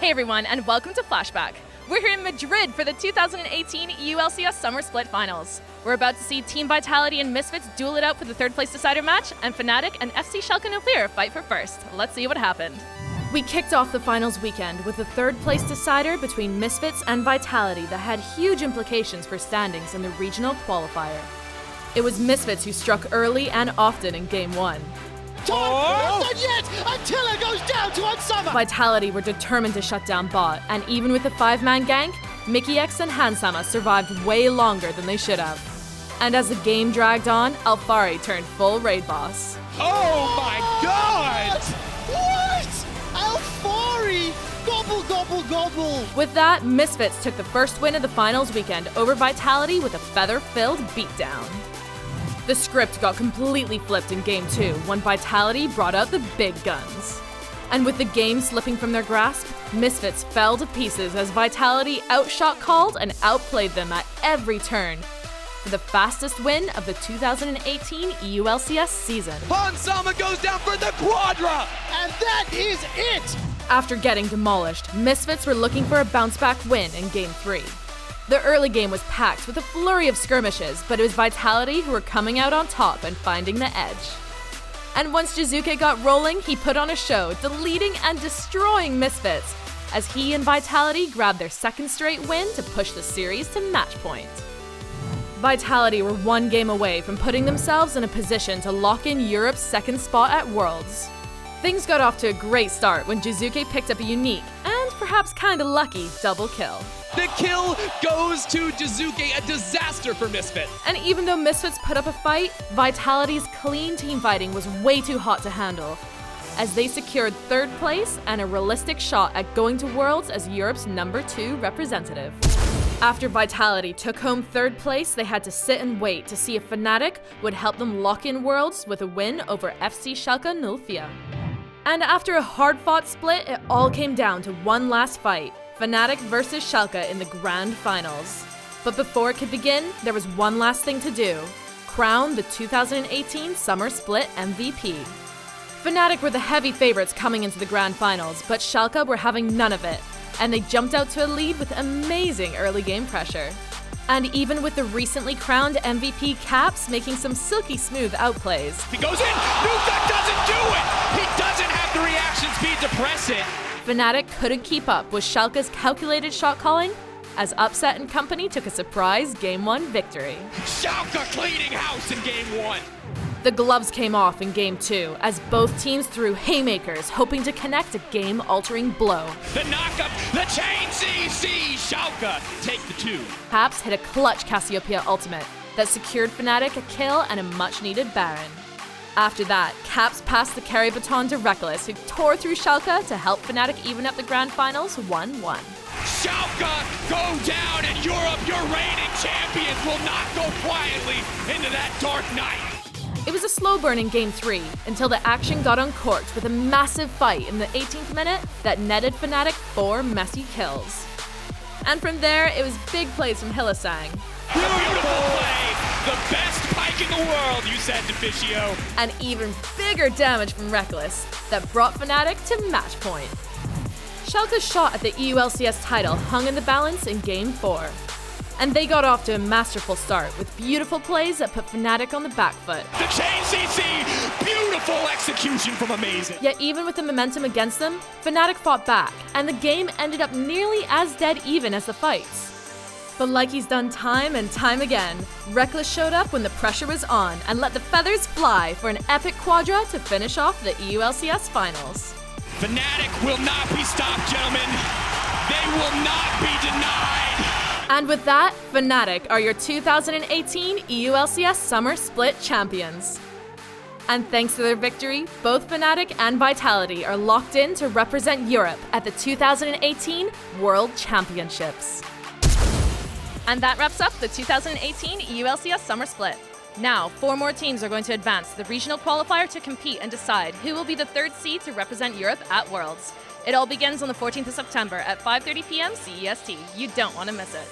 Hey everyone, and welcome to Flashback. We're here in Madrid for the 2018 EU LCS Summer Split Finals. We're about to see Team Vitality and Misfits duel it out for the third place decider match, and Fnatic and FC Schalke 04 fight for first. Let's see what happened. We kicked off the finals weekend with a third place decider between Misfits and Vitality that had huge implications for standings in the regional qualifier. It was Misfits who struck early and often in Game 1. Not done yet! Attila goes down to Unsummer! Vitality were determined to shut down bot, and even with the 5-man gank, Mickey X and Hansama survived way longer than they should have. And as the game dragged on, Alfari turned full raid boss. Oh my god! What? Alfari! Gobble, gobble, gobble! With that, Misfits took the first win of the finals weekend over Vitality with a feather-filled beatdown. The script got completely flipped in Game 2 when Vitality brought out the big guns. And with the game slipping from their grasp, Misfits fell to pieces as Vitality outshot-called and outplayed them at every turn for the fastest win of the 2018 EU LCS season. Hansama goes down for the Quadra! And that is it! After getting demolished, Misfits were looking for a bounce-back win in Game 3. The early game was packed with a flurry of skirmishes, but it was Vitality who were coming out on top and finding the edge. And once Jizuke got rolling, he put on a show, deleting and destroying Misfits, as he and Vitality grabbed their second straight win to push the series to match point. Vitality were one game away from putting themselves in a position to lock in Europe's second spot at Worlds. Things got off to a great start when Jizuke picked up a unique, and perhaps kinda lucky, double kill. The kill goes to Jizuke, a disaster for Misfits. And even though Misfits put up a fight, Vitality's clean team fighting was way too hot to handle, as they secured third place and a realistic shot at going to Worlds as Europe's number 2 representative. After Vitality took home third place, they had to sit and wait to see if Fnatic would help them lock in Worlds with a win over FC Schalke 04. And after a hard-fought split, it all came down to one last fight, Fnatic versus Schalke in the Grand Finals. But before it could begin, there was one last thing to do: crown the 2018 Summer Split MVP. Fnatic were the heavy favorites coming into the Grand Finals, but Schalke were having none of it, and they jumped out to a lead with amazing early game pressure. And even with the recently crowned MVP Caps making some silky smooth outplays. He goes in! Yuka doesn't do it! He doesn't have the reaction speed to press it! Fnatic couldn't keep up with Schalke's calculated shot calling, as Upset and company took a surprise Game 1 victory. Schalke cleaning house in Game 1! The gloves came off in Game 2, as both teams threw haymakers, hoping to connect a game-altering blow. The knockup, the chain CC, Schalke take the 2. Caps hit a clutch Cassiopeia ultimate that secured Fnatic a kill and a much-needed Baron. After that, Caps passed the carry baton to Reckless, who tore through Schalke to help Fnatic even up the Grand Finals 1-1. Schalke go down, and Europe, your reigning champions, will not go quietly into that dark night. It was a slow burn in Game 3, until the action got uncorked with a massive fight in the 18th minute that netted Fnatic 4 messy kills. And from there, it was big plays from Hylissang. Beautiful play! The best pike in the world, you said, Deficio. And even bigger damage from Reckless that brought Fnatic to match point. Schalke's shot at the EU LCS title hung in the balance in Game 4. And they got off to a masterful start with beautiful plays that put Fnatic on the back foot. The chain CC, beautiful execution from Amazing. Yet even with the momentum against them, Fnatic fought back, and the game ended up nearly as dead even as the fights. But like he's done time and time again, Reckless showed up when the pressure was on and let the feathers fly for an epic quadra to finish off the EU LCS Finals. Fnatic will not be stopped, gentlemen. They will not be denied. And with that, Fnatic are your 2018 EU LCS Summer Split champions. And thanks to their victory, both Fnatic and Vitality are locked in to represent Europe at the 2018 World Championships. And that wraps up the 2018 EU LCS Summer Split. Now, 4 more teams are going to advance to the regional qualifier to compete and decide who will be the 3rd seed to represent Europe at Worlds. It all begins on the 14th of September at 5:30 p.m. CEST. You don't want to miss it.